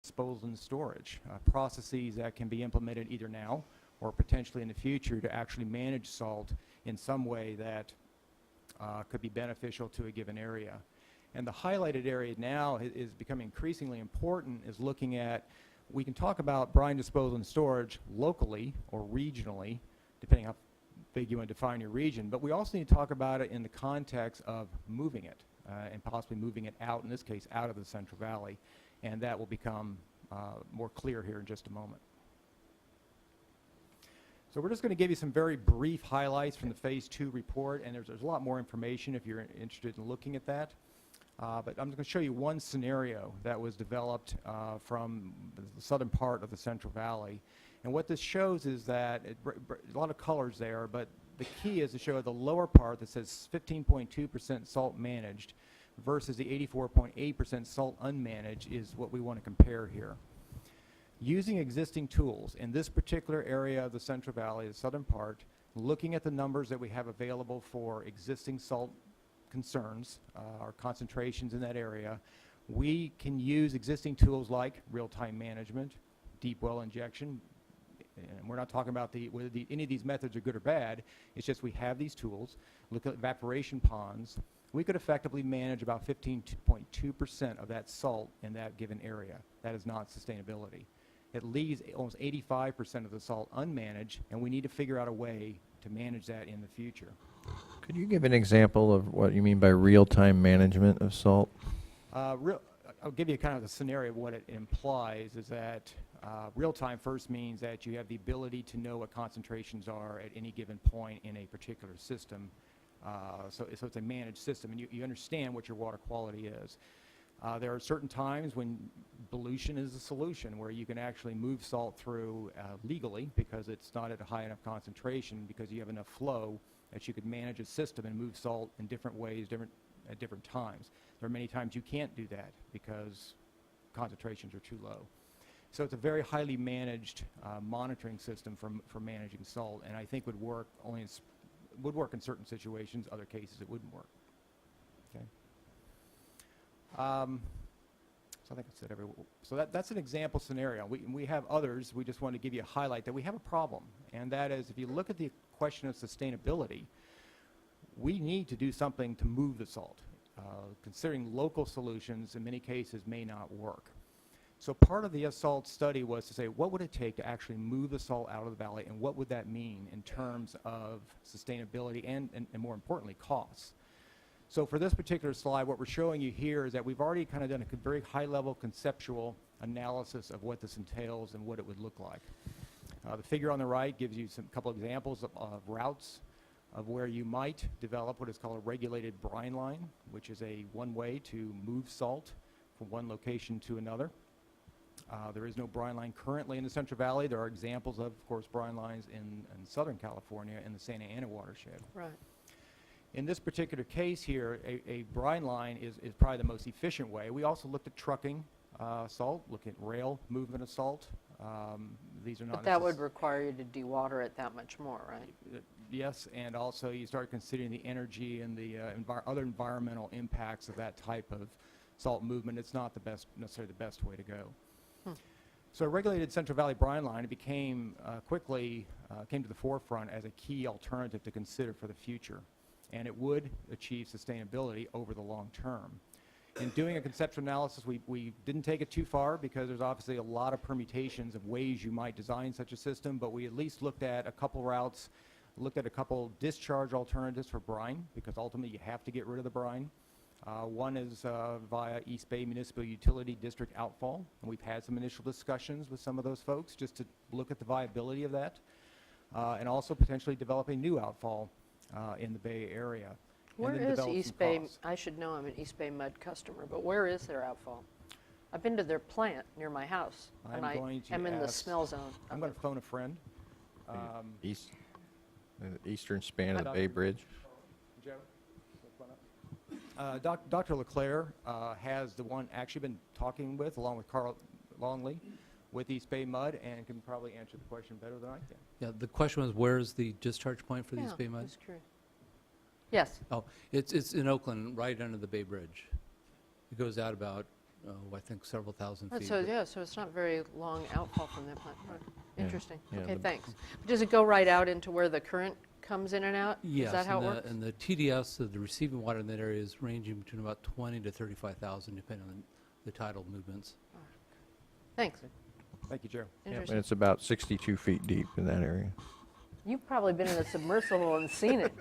disposal and storage, processes that can be implemented either now or potentially in the future to actually manage salt in some way that could be beneficial to a given area. And the highlighted area now is becoming increasingly important, is looking at, we can talk about brine disposal and storage locally or regionally, depending how big you want to define your region, but we also need to talk about it in the context of moving it and possibly moving it out, in this case, out of the Central Valley, and that will become more clear here in just a moment. So we're just going to give you some very brief highlights from the Phase 2 report, and there's a lot more information if you're interested in looking at that. But I'm going to show you one scenario that was developed from the southern part of the Central Valley. And what this shows is that, a lot of colors there, but the key is to show the lower part that says 15.2% salt managed versus the 84.8% salt unmanaged is what we want to compare here. Using existing tools in this particular area of the Central Valley, the southern part, looking at the numbers that we have available for existing salt concerns, our concentrations in that area, we can use existing tools like real-time management, deep well injection, and we're not talking about whether any of these methods are good or bad. It's just we have these tools. Look at evaporation ponds. We could effectively manage about 15.2% of that salt in that given area. That is not sustainability. It leaves almost 85% of the salt unmanaged, and we need to figure out a way to manage that in the future. Could you give an example of what you mean by real-time management of salt? I'll give you kind of the scenario of what it implies is that real-time first means that you have the ability to know what concentrations are at any given point in a particular system. So it's a managed system, and you understand what your water quality is. There are certain times when dilution is a solution, where you can actually move salt through legally because it's not at a high enough concentration, because you have enough flow that you could manage a system and move salt in different ways at different times. There are many times you can't do that because concentrations are too low. So it's a very highly managed monitoring system for managing salt, and I think would work in certain situations. Other cases it wouldn't work. Okay. So I think I said so that's an example scenario. We have others. We just want to give you a highlight that we have a problem, and that is, if you look at the question of sustainability, we need to do something to move the salt. Considering local solutions in many cases may not work. So part of the salt study was to say, what would it take to actually move the salt out of the valley, and what would that mean in terms of sustainability and more importantly, costs? So for this particular slide, what we're showing you here is that we've already kind of done a very high-level conceptual analysis of what this entails and what it would look like. The figure on the right gives you a couple examples of routes of where you might develop what is called a regulated brine line, which is one way to move salt from one location to another. There is no brine line currently in the Central Valley. There are examples of course, brine lines in Southern California in the Santa Ana watershed. Right. In this particular case here, a brine line is probably the most efficient way. We also looked at trucking salt, look at rail movement of salt. These are not. But that would require you to dewater it that much more, right? Yes, and also you start considering the energy and the other environmental impacts of that type of salt movement. It's not necessarily the best way to go. So a regulated Central Valley brine line became quickly came to the forefront as a key alternative to consider for the future, and it would achieve sustainability over the long term. In doing a conceptual analysis, we didn't take it too far because there's obviously a lot of permutations of ways you might design such a system, but we at least looked at a couple routes, looked at a couple discharge alternatives for brine, because ultimately you have to get rid of the brine. One is via East Bay Municipal Utility District outfall, and we've had some initial discussions with some of those folks just to look at the viability of that, and also potentially develop a new outfall in the Bay Area. Where is East Bay? I should know, I'm an East Bay Mud customer, but where is their outfall? I've been to their plant near my house, and I am in the smell zone. I'm going to phone a friend. The eastern span of the Bay Bridge. Joe? Dr. LeClaire has actually been talking with, along with Carl Longley, with East Bay Mud, and can probably answer the question better than I can. Yeah, the question was, where is the discharge point for the East Bay Mud? That's true. Yes. Oh, it's in Oakland, right under the Bay Bridge. It goes out about I think several thousand feet. So, yeah, so it's not very long outfall from that plant. Right. Yeah. Interesting. Yeah, Okay, the- thanks. Does it go right out into where the current comes in and out? Yes, Is that how it works? and the TDS, the receiving water in that area is ranging between about 20 to 35,000, depending on the tidal movements. Thanks. Thank you, Joe. Yep, and Interesting. it's about 62 feet deep in that area. You've probably been in a submersible and seen it.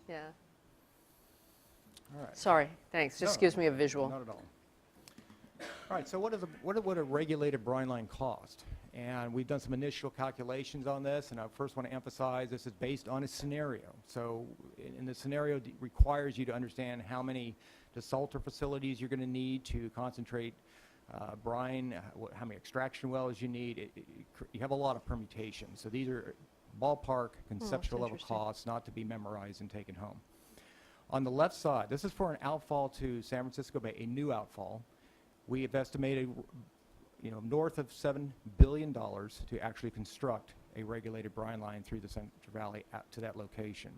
Yeah. All right. Sorry, thanks. Just No, gives me a visual. Not at all. All right, so what would a regulated brine line cost? And we've done some initial calculations on this, and I first want to emphasize this is based on a scenario. So in the scenario requires you to understand how many desalter facilities you're going to need to concentrate brine, how many extraction wells you need. You have a lot of permutations. So these are ballpark conceptual level interesting. costs, not to be memorized and taken home. On the left side, this is for an outfall to San Francisco Bay, a new outfall. We have estimated, north of $7 billion to actually construct a regulated brine line through the Central Valley out to that location.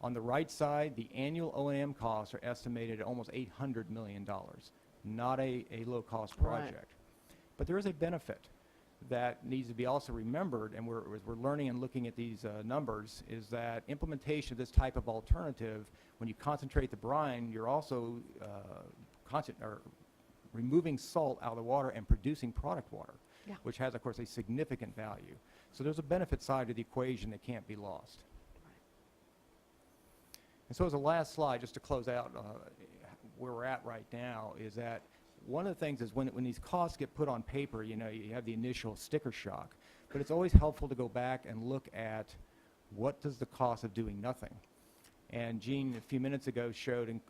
On the right side, the annual O&M costs are estimated at almost $800 million. Not a low-cost Right. project. But there is a benefit that needs to be also remembered, and we're learning and looking at these numbers, is that implementation of this type of alternative, when you concentrate the brine, you're also removing salt out of the water and producing product water, Yeah. which has, of course, a significant value. So there's a benefit side to the equation that can't be lost. And so as a last slide, just to close out where we're at right now, is that one of the things is when these costs get put on paper, you have the initial sticker shock, but it's always helpful to go back and look at what does the cost of doing nothing. And Gene, a few minutes ago, showed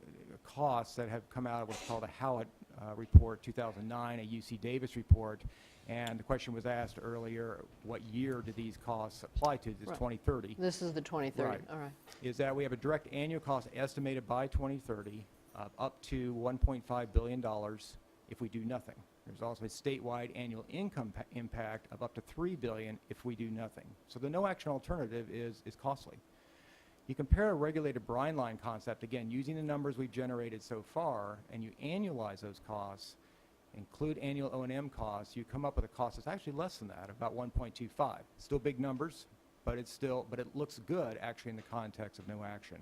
costs that have come out of what's called a Howitt report, 2009, a UC Davis report. And the question was asked earlier, what year do these costs apply to? This is Right. 2030. This is the 2030. Right. All right. Is that we have a direct annual cost estimated by 2030 of up to $1.5 billion if we do nothing. There's also a statewide annual income impact of up to $3 billion if we do nothing. So the no action alternative is costly. You compare a regulated brine line concept, again, using the numbers we've generated so far, and you annualize those costs, include annual O&M costs, you come up with a cost that's actually less than that, about 1.25. Still big numbers, but it looks good actually in the context of no action.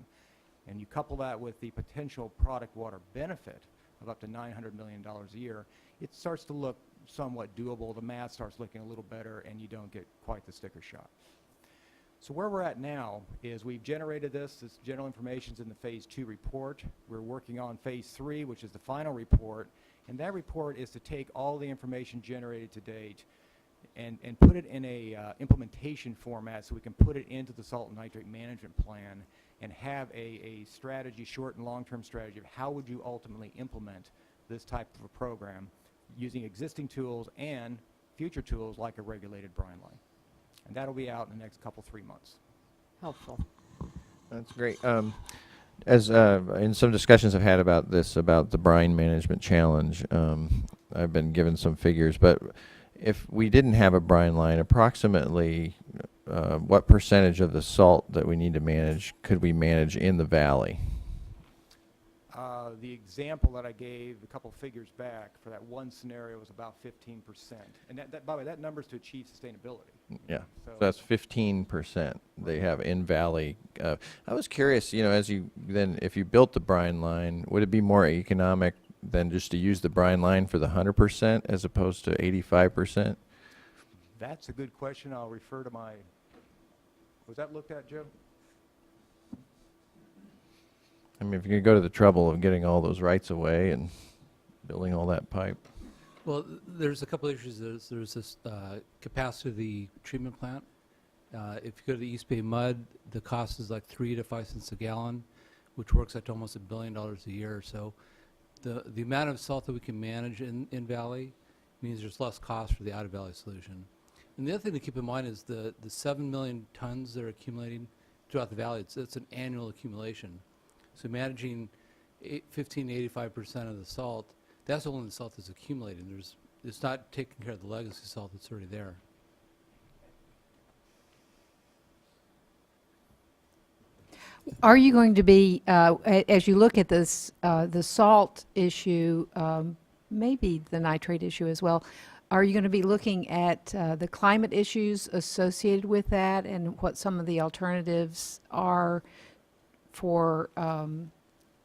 And you couple that with the potential product water benefit of up to $900 million a year, it starts to look somewhat doable. The math starts looking a little better, and you don't get quite the sticker shock. So where we're at now is we've generated this general information's in the Phase 2 report. We're working on Phase 3, which is the final report, and that report is to take all the information generated to date and put it in a implementation format so we can put it into the salt and nitrate management plan and have a strategy, short and long-term strategy of how would you ultimately implement this type of a program using existing tools and future tools like a regulated brine line. And that'll be out in the next 3 months. Helpful. That's great. As in some discussions I've had about this, about the brine management challenge, I've been given some figures, but if we didn't have a brine line, approximately what percentage of the salt that we need to manage could we manage in the valley? The example that I gave a couple figures back for that one scenario was about 15%. And by the way, that number is to achieve sustainability. Yeah, So so that's 15% they have in valley. I was curious, if you built the brine line, would it be more economic than just to use the brine line for the 100% as opposed to 85%? That's a good question. I'll refer to was that looked at, Joe? I mean, if you're going to go to the trouble of getting all those rights away and building all that pipe. Well, there's a couple of issues. There's this capacity of the treatment plant. If you go to the East Bay Mud, the cost is like 3 to 5 cents a gallon, which works out to almost $1 billion a year. So the amount of salt that we can manage in Valley means there's less cost for the out-of-valley solution. And the other thing to keep in mind is the 7 million tons that are accumulating throughout the valley. It's an annual accumulation. So managing 15 to 85% of the salt, that's only the salt that's accumulating. It's not taking care of the legacy salt that's already there. Are you going to be, as you look at this, the salt issue, maybe the nitrate issue as well. Are you going to be looking at the climate issues associated with that and what some of the alternatives are for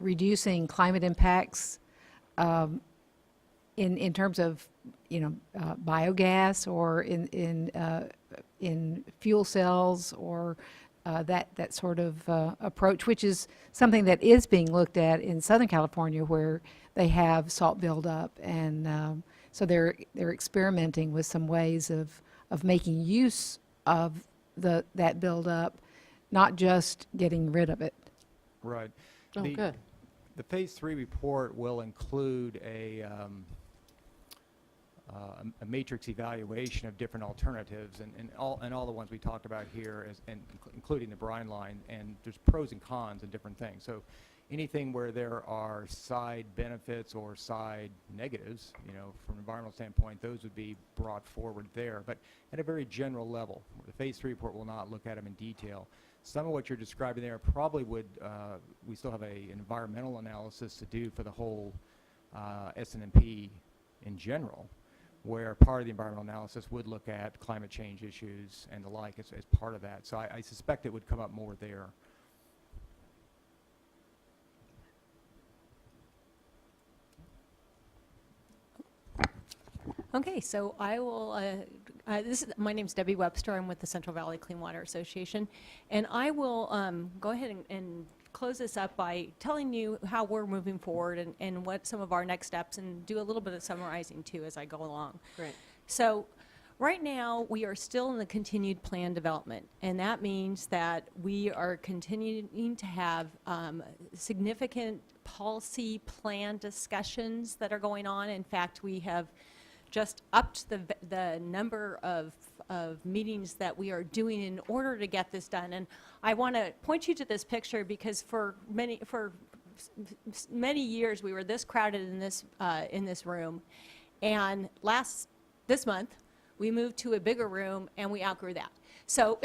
reducing climate impacts in terms of, biogas or in fuel cells or that sort of approach, which is something that is being looked at in Southern California, where they have salt buildup, and so they're experimenting with some ways of making use of that buildup, not just getting rid of it. Right. Oh, good. The Phase 3 report will include a matrix evaluation of different alternatives, and all the ones we talked about here, including the brine line, and there's pros and cons and different things. So anything where there are side benefits or side negatives, from an environmental standpoint, those would be brought forward there. But at a very general level, the Phase 3 report will not look at them in detail. Some of what you're describing there probably would, we still have an environmental analysis to do for the whole SNMP in general, where part of the environmental analysis would look at climate change issues and the like as part of that. So I suspect it would come up more there. Okay, so I will, my name's Debbie Webster. I'm with the Central Valley Clean Water Association. And I will go ahead and close this up by telling you how we're moving forward and what some of our next steps, and do a little bit of summarizing too as I go along. Great. So right now we are still in the continued plan development, and that means that we are continuing to have significant policy plan discussions that are going on. In fact, we have just upped the number of meetings that we are doing in order to get this done. And I want to point you to this picture because for many years we were this crowded in this room, and this month we moved to a bigger room and we outgrew that. So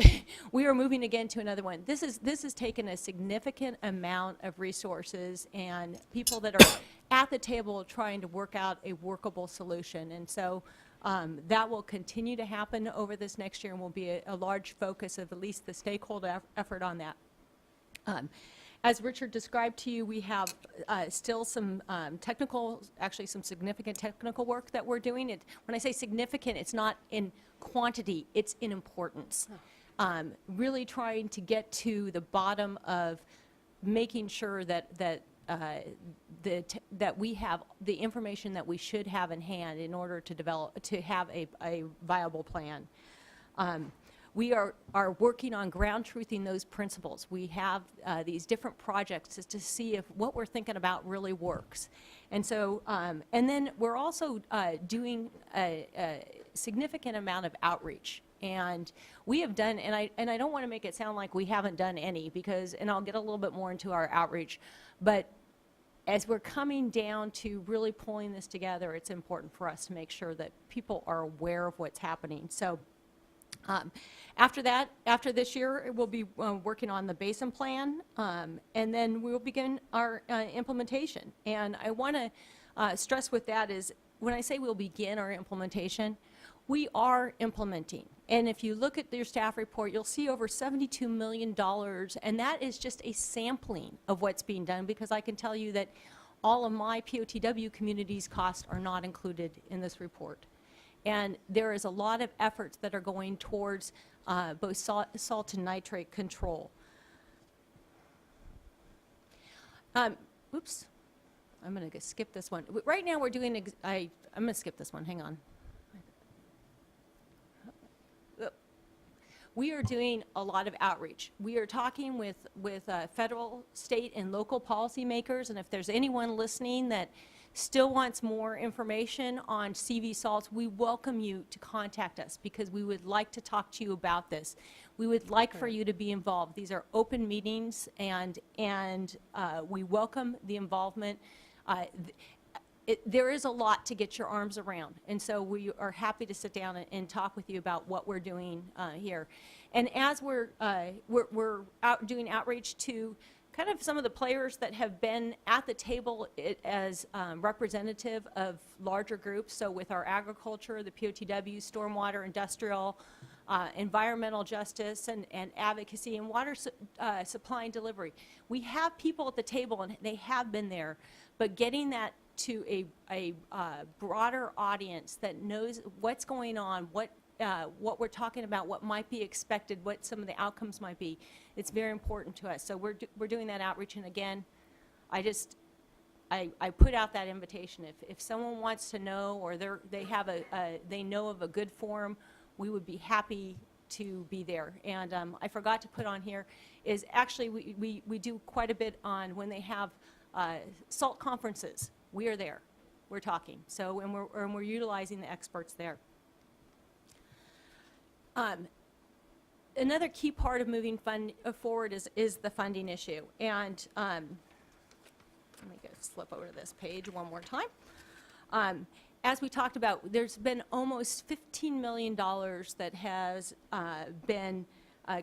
we are moving again to another one. This has taken a significant amount of resources and people that are at the table trying to work out a workable solution. And so that will continue to happen over this next year and will be a large focus of at least the stakeholder effort on that. As Richard described to you, we have still some some significant technical work that we're doing. When I say significant, it's not in quantity, it's in importance. Really trying to get to the bottom of making sure that we have the information that we should have in hand in order to have a viable plan. We are working on ground truthing those principles. We have these different projects to see if what we're thinking about really works. And so, and then we're also doing a significant amount of outreach. And we have done, and I don't want to make it sound like we haven't done any, because, and I'll get a little bit more into our outreach, but as we're coming down to really pulling this together, it's important for us to make sure that people are aware of what's happening. So after this year, we'll be working on the basin plan, and then we'll begin our implementation. And I want to stress with that is, when I say we'll begin our implementation, we are implementing. And if you look at your staff report, you'll see over $72 million, and that is just a sampling of what's being done, because I can tell you that all of my POTW communities' costs are not included in this report. And there is a lot of efforts that are going towards both salt and nitrate control. Oops, I'm going to skip this one. Right now we're doing, I'm going to skip this one, hang on. We are doing a lot of outreach. We are talking with federal, state, and local policymakers, and if there's anyone listening that still wants more information on CV salts, we welcome you to contact us, because we would like to talk to you about this. We would like for you to be involved. These are open meetings, and we welcome the involvement. There is a lot to get your arms around, and so we are happy to sit down and talk with you about what we're doing here. And as we're out doing outreach to kind of some of the players that have been at the table as representative of larger groups. So with our agriculture, the POTW, stormwater, industrial, environmental justice, and advocacy, and water supply and delivery. We have people at the table, and they have been there, but getting that to a broader audience that knows what's going on, what we're talking about, what might be expected, what some of the outcomes might be, it's very important to us. So we're doing that outreach, and again, I put out that invitation. If someone wants to know, or they know of a good forum, we would be happy to be there. And I forgot to put on here is actually we do quite a bit on when they have SALT conferences. We are there. We're talking. So and we're utilizing the experts there. Another key part of moving forward is the funding issue. And let me flip over to this page one more time. As we talked about, there's been almost $15 million that has been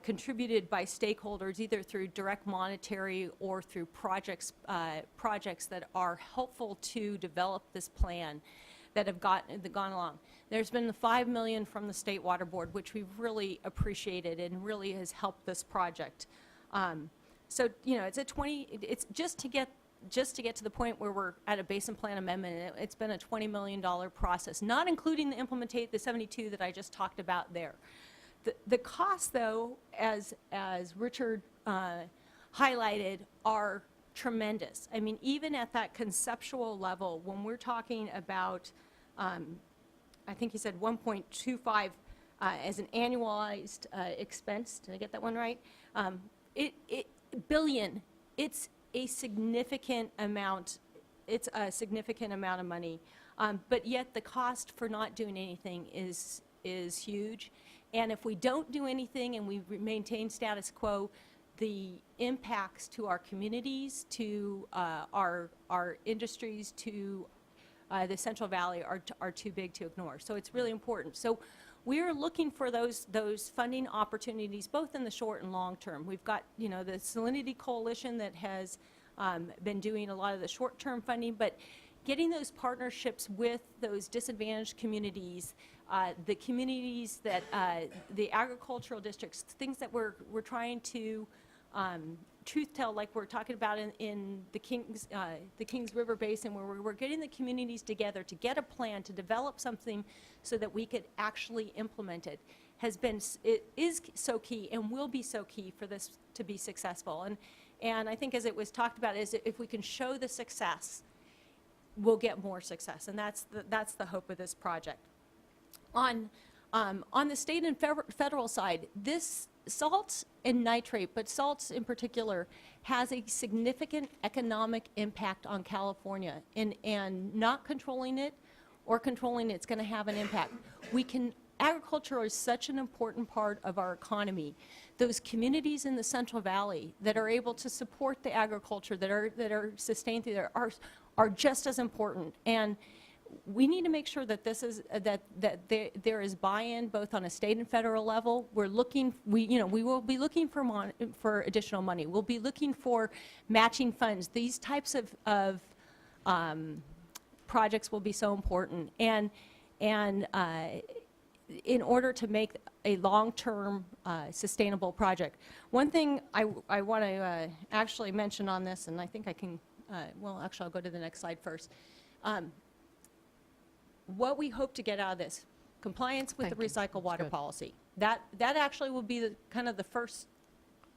contributed by stakeholders, either through direct monetary or through projects that are helpful to develop this plan that have gone along. There's been the $5 million from the State Water Board, which we've really appreciated and really has helped this project. So it's just to get to the point where we're at a basin plan amendment. It's been a $20 million process, not including the 72 that I just talked about there. The costs, though, as Richard highlighted, are tremendous. I mean, even at that conceptual level, when we're talking about, I think he said 1.25 as an annualized expense. Did I get that one right? Billion. It's a significant amount. It's a significant amount of money, but yet the cost for not doing anything is huge. And if we don't do anything and we maintain status quo, the impacts to our communities, to our industries, to the Central Valley are too big to ignore. So it's really important. So we're looking for those funding opportunities, both in the short and long term. We've got the Salinity Coalition that has been doing a lot of the short-term funding, but getting those partnerships with those disadvantaged communities, the communities that the agricultural districts, things that we're trying to truth tell, like we're talking about in the Kings River Basin, where we're getting the communities together to get a plan, to develop something so that we could actually implement it, it is so key and will be so key for this to be successful. And I think, as it was talked about, is if we can show the success, we'll get more success, and that's the hope of this project. On the state and federal side, this salt and nitrate, but salts in particular, has a significant economic impact on California, and not controlling it or controlling it's going to have an impact. Agriculture is such an important part of our economy. Those communities in the Central Valley that are able to support the agriculture, that are sustained through there, are just as important. And we need to make sure that there is buy-in both on a state and federal level. We will be looking for additional money. We'll be looking for matching funds. These types of projects will be so important. And in order to make a long-term sustainable project. One thing I want to actually mention on this, and I think I can, actually I'll go to the next slide first. What we hope to get out of this, compliance with the recycled water policy. That actually will be kind of the first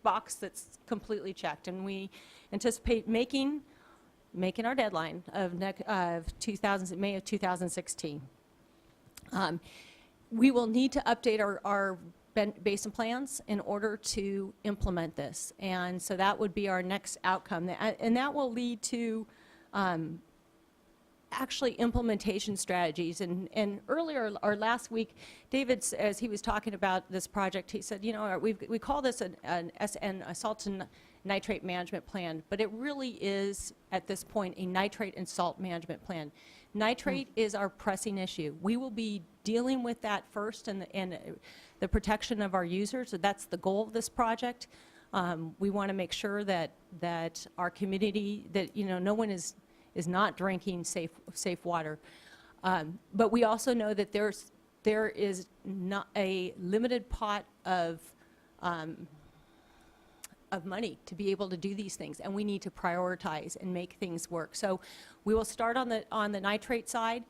box that's completely checked, and we anticipate making our deadline of May of 2016. We will need to update our basin plans in order to implement this, and so that would be our next outcome, and that will lead to actually implementation strategies. And earlier, or last week, David, as he was talking about this project, he said, we call this a salt and nitrate management plan, but it really is, at this point, a nitrate and salt management plan. Nitrate is our pressing issue. We will be dealing with that first, and the protection of our users. So that's the goal of this project. We want to make sure that our community, that, you know, no one is not drinking safe water. But we also know that there is not a limited pot of money to be able to do these things, and we need to prioritize and make things work. So we will start on the nitrate side.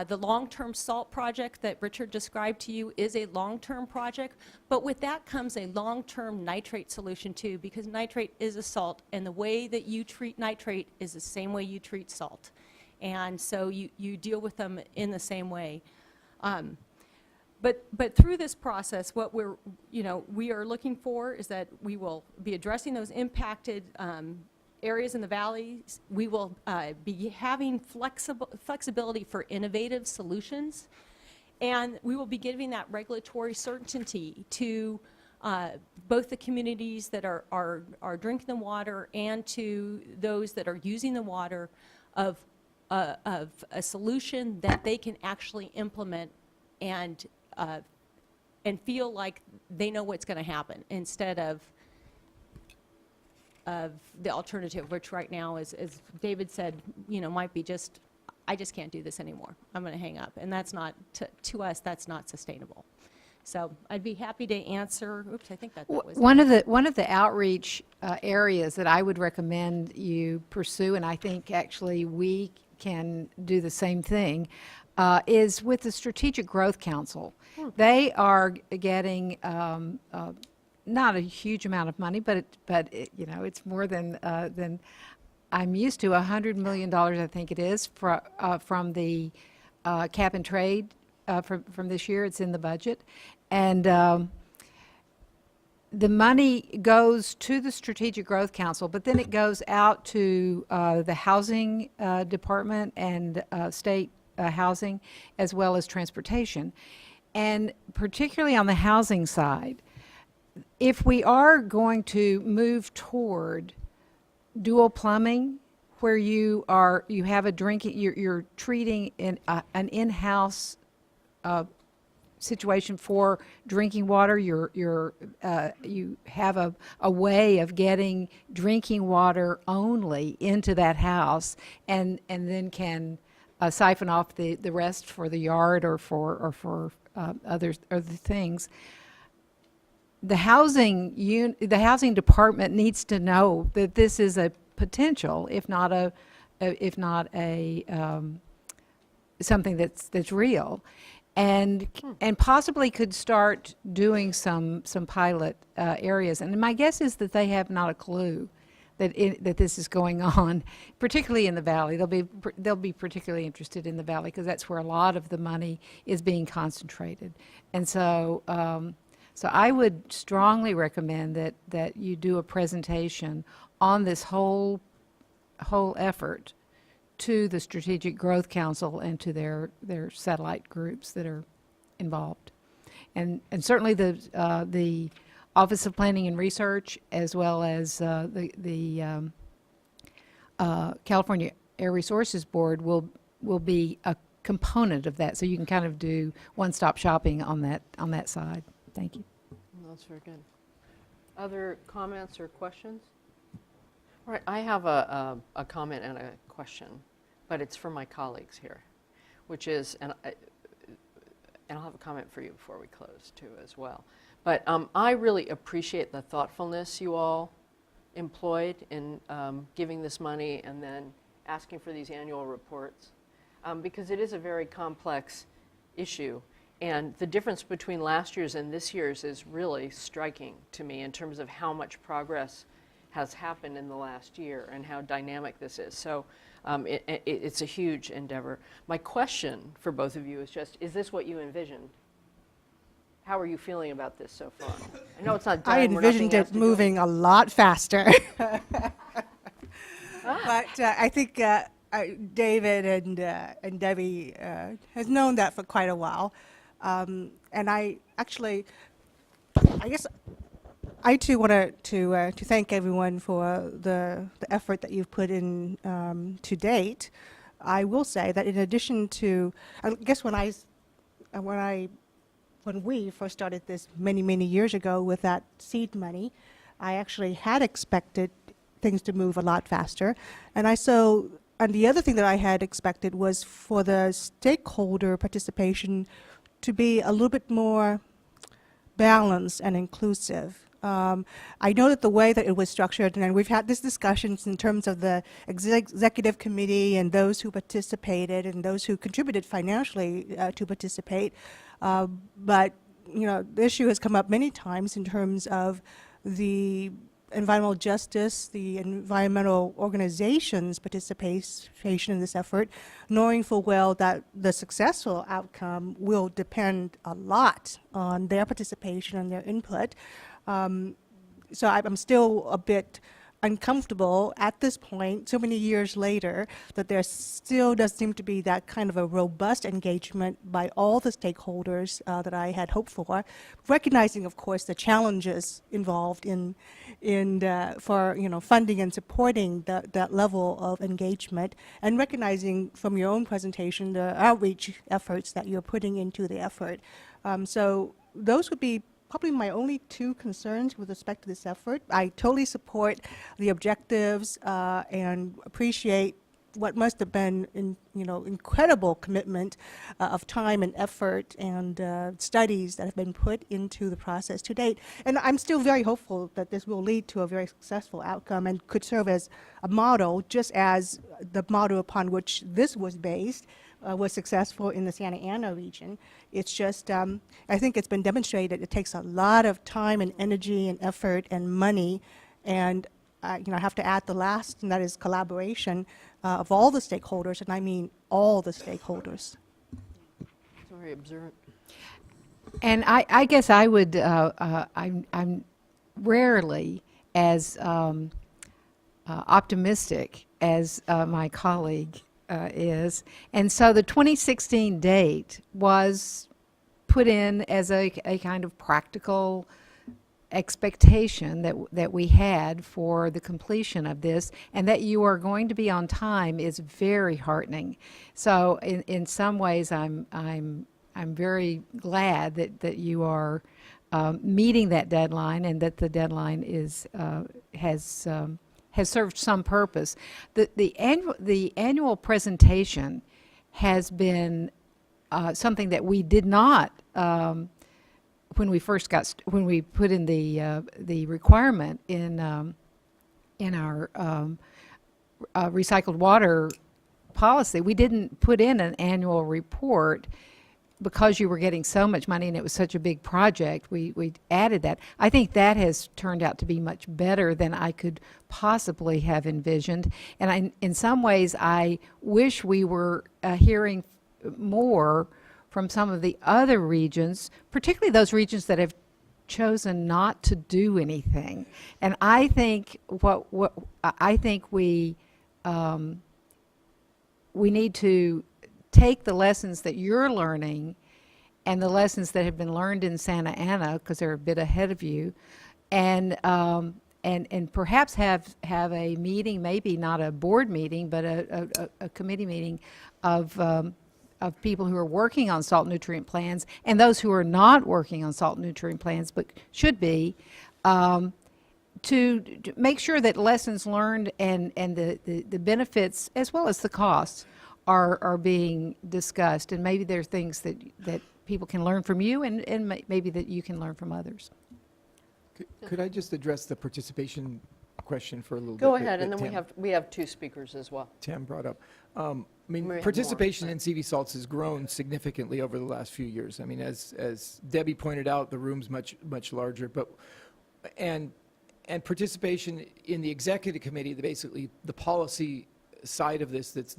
The long-term salt project that Richard described to you is a long-term project, but with that comes a long-term nitrate solution too, because nitrate is a salt, and the way that you treat nitrate is the same way you treat salt. And so you deal with them in the same way. But through this process, what we are looking for is that we will be addressing those impacted areas in the valleys. We will be having flexibility for innovative solutions, and we will be giving that regulatory certainty to both the communities that are drinking the water and to those that are using the water of a solution that they can actually implement and feel like they know what's going to happen, instead of the alternative, which right now is, as David said, you know, might be just, I just can't do this anymore. I'm going to hang up. And that's not, to us, that's not sustainable. So I'd be happy to answer. Oops, I think that was One of the outreach areas that I would recommend you pursue, and I think actually we can do the same thing, is with the Strategic Growth Council. They are getting not a huge amount of money, but you know, it's more than I'm used to. $100 million, I think it is, from the cap and trade from this year. It's in the budget, and the money goes to the Strategic Growth Council, but then it goes out to the housing department and state housing, as well as transportation. And particularly on the housing side, if we are going to move toward dual plumbing, where you have a drinking, you're treating an in-house situation for drinking water, you have a way of getting drinking water only into that house, and then can siphon off the rest for the yard or for other things. The housing department needs to know that this is a potential, if not a something that's real, and possibly could start doing some pilot areas. And my guess is that they have not a clue that this is going on, particularly in the valley. They'll be particularly interested in the valley because that's where a lot of the money is being concentrated. And so so I would strongly recommend that you do a presentation on this whole effort to the Strategic Growth Council and to their satellite groups that are involved. And certainly the Office of Planning and Research, as well as the California Air Resources Board will be a component of that, so you can kind of do one-stop shopping on that side. Thank you. That's very good. Other comments or questions? All right, I have a comment and a question, but it's for my colleagues here, which is, and I'll have a comment for you before we close too as well. But I really appreciate the thoughtfulness you all employed in giving this money and then asking for these annual reports, because it is a very complex issue. And the difference between last year's and this year's is really striking to me in terms of how much progress has happened in the last year and how dynamic this is. So it's a huge endeavor. My question for both of you is just, is this what you envisioned? How are you feeling about this so far? I know it's not done. I envisioned it moving a lot faster. But I think David and Debbie has known that for quite a while. And I guess I too want to thank everyone for the effort that you've put in to date. I will say that in addition to, I guess when we first started this many years ago with that seed money, I actually had expected things to move a lot faster. And the other thing that I had expected was for the stakeholder participation to be a little bit more balanced and inclusive. I know that the way that it was structured, and we've had this discussions in terms of the executive committee and those who participated and those who contributed financially to participate. But the issue has come up many times in terms of the environmental justice, the environmental organizations' participation in this effort, knowing full well that the successful outcome will depend a lot on their participation and their input. So I'm still a bit uncomfortable at this point, so many years later, that there still does seem to be that kind of a robust engagement by all the stakeholders that I had hoped for, recognizing, of course, the challenges involved for funding and supporting that level of engagement, and recognizing from your own presentation the outreach efforts that you're putting into the effort. So those would be probably my only two concerns with respect to this effort. I totally support the objectives and appreciate what must have been incredible commitment of time and effort and studies that have been put into the process to date. And I'm still very hopeful that this will lead to a very successful outcome and could serve as a model, just as the model upon which this was based was successful in the Santa Ana region. It's just, I think it's been demonstrated it takes a lot of time and energy and effort and money, and I have to add the last, and that is collaboration of all the stakeholders, and I mean all the stakeholders. Very observant. And I guess I would, I'm rarely as optimistic as my colleague is. And so the 2016 date was put in as a kind of practical expectation that we had for the completion of this, and that you are going to be on time is very heartening. So in some ways I'm very glad that you are meeting that deadline, and that the deadline is has served some purpose. The annual presentation has been something that we did not when we first when we put in the requirement in our recycled water policy. We didn't put in an annual report because you were getting so much money and it was such a big project. We added that. I think that has turned out to be much better than I could possibly have envisioned. And in some ways, I wish we were hearing more from some of the other regions, particularly those regions that have chosen not to do anything. And I think I think we need to take the lessons that you're learning and the lessons that have been learned in Santa Ana, because they're a bit ahead of you, and perhaps have a meeting, maybe not a board meeting, but a committee meeting of people who are working on salt nutrient plans and those who are not working on salt nutrient plans but should be, to make sure that lessons learned and the benefits as well as the costs are being discussed, and maybe there are things that people can learn from you, and maybe that you can learn from others. Could I just address the participation question for a little bit? Go ahead, and that then we have two speakers as well. Tam brought up. We may have Participation more, in CV salts has grown significantly over the last few years. I mean, as Debbie pointed out, the room's much larger, but and participation in the executive committee, basically the policy side of this that's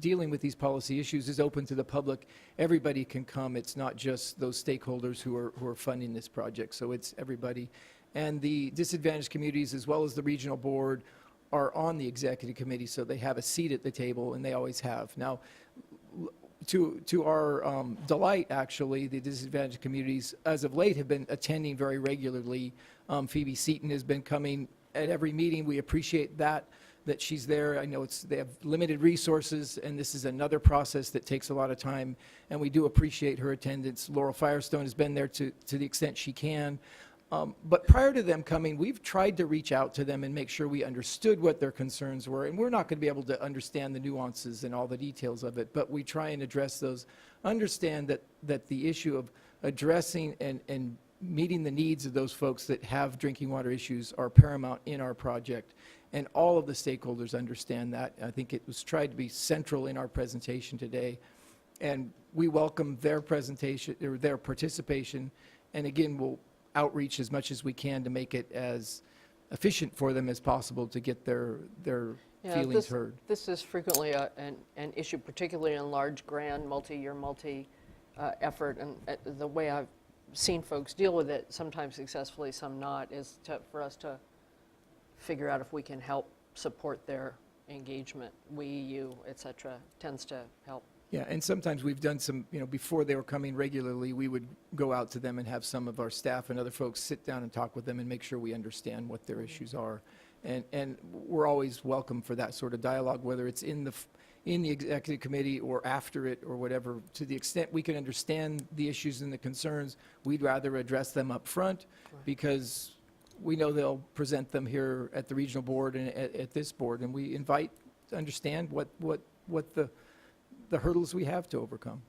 dealing with these policy issues, is open to the public. Everybody can come. It's not just those stakeholders who are funding this project. So it's everybody. And the disadvantaged communities, as well as the regional board, are on the executive committee, so they have a seat at the table, and they always have. Now, to our delight, actually, the disadvantaged communities, as of late, have been attending very regularly. Phoebe Seaton has been coming at every meeting. We appreciate that she's there. I know they have limited resources, and this is another process that takes a lot of time, and we do appreciate her attendance. Laurel Firestone has been there to the extent she can. But prior to them coming, we've tried to reach out to them and make sure we understood what their concerns were. And we're not going to be able to understand the nuances and all the details of it, but we try and address those. Understand that the issue of addressing and meeting the needs of those folks that have drinking water issues are paramount in our project. And all of the stakeholders understand that. I think it was tried to be central in our presentation today. And we welcome their presentation or their participation. And again, we'll outreach as much as we can to make it as efficient for them as possible to get their feelings heard. This is frequently an issue, particularly in large, grand, multi-year, effort. And the way I've seen folks deal with it, sometimes successfully, some not, is for us to figure out if we can help support their engagement. We, you, et cetera, tends to help. Yeah, and sometimes we've done some, before they were coming regularly, we would go out to them and have some of our staff and other folks sit down and talk with them and make sure we understand what their issues are. And we're always welcome for that sort of dialogue, whether it's in the executive committee or after it or whatever. To the extent we can understand the issues and the concerns, we'd rather address them up front because we know they'll present them here at the regional board and at this board. And we invite to understand what the hurdles we have to overcome.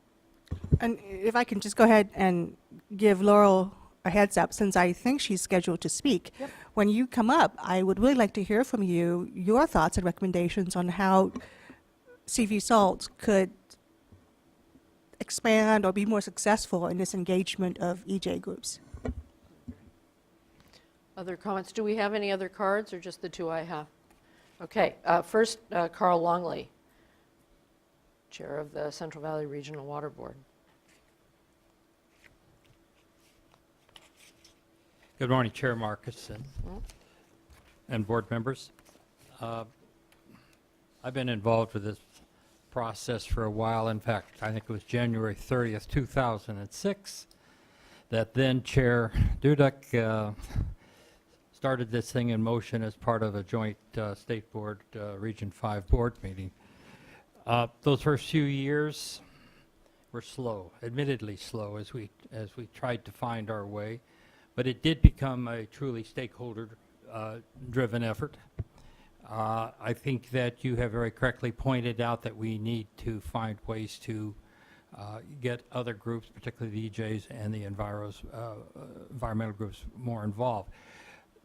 And if I can just go ahead and give Laurel a heads up, since I think she's scheduled to speak. Yep. When you come up, I would really like to hear from you, your thoughts and recommendations on how CV Salt could expand or be more successful in this engagement of EJ groups. Other comments? Do we have any other cards or just the two I have? Okay, first, Carl Longley, Chair of the Central Valley Regional Water Board. Good morning, Chair Marcus and board members. I've been involved with this process for a while. In fact, I think it was January 30th, 2006, that then Chair Dudek started this thing in motion as part of a joint State Board Region 5 board meeting. Those first few years were slow, admittedly slow, as we tried to find our way. But it did become a truly stakeholder-driven effort. I think that you have very correctly pointed out that we need to find ways to get other groups, particularly the EJs and the environmental groups, more involved.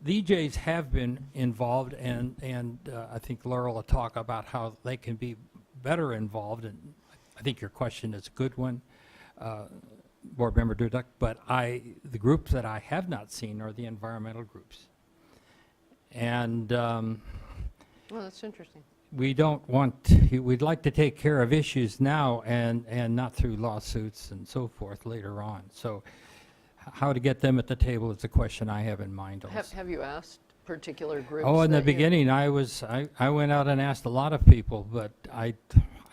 The EJs have been involved, and I think Laurel will talk about how they can be better involved, and I think your question is a good one. Board Member Dudek, but the groups that I have not seen are the environmental groups. And Well, that's interesting. we'd like to take care of issues now and not through lawsuits and so forth later on. So how to get them at the table is a question I have in mind also. Have you asked particular groups? Oh, in the that you- beginning, I went out and asked a lot of people, but I